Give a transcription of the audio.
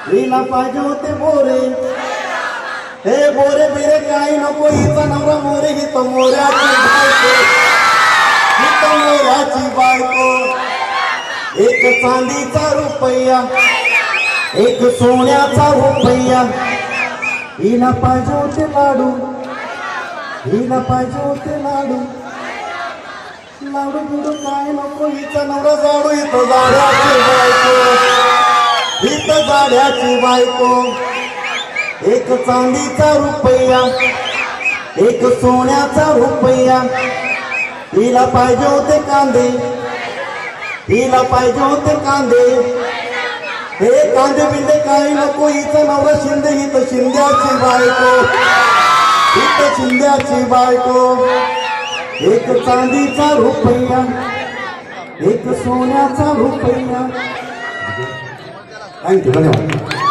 हिला पाहिजे होते बोरे, हे बोरे बिरे काही नको, हिचा नवरा मोरे, ही तर मोऱ्याची बायको, ही तर मोऱ्याची बायको. एक चांदीचा रुपया, एक सोन्याचा रुपया. हिला पाहिजे होते लाडू, हिला पाहिजे होते लाडू, लाडू बिडू काय नको, हिचा नवरा जाडू, इथं जाड्याची बायको, इथं जाड्याची बायको. एक चांदीचा रुपया, एक सोन्याचा रुपया. हिला पाहिजे होते कांदे, हिला पाहिजे होते कांदे, हे कांदे बिंदे काही नको, हिचं नवरा शिंदे, ही तर शिंद्याची बायको, ही तर शिंद्याची बायको. एक चांदीचा रुपया, एक सोन्याचा रुपया. थँक्यू, धन्यवाद.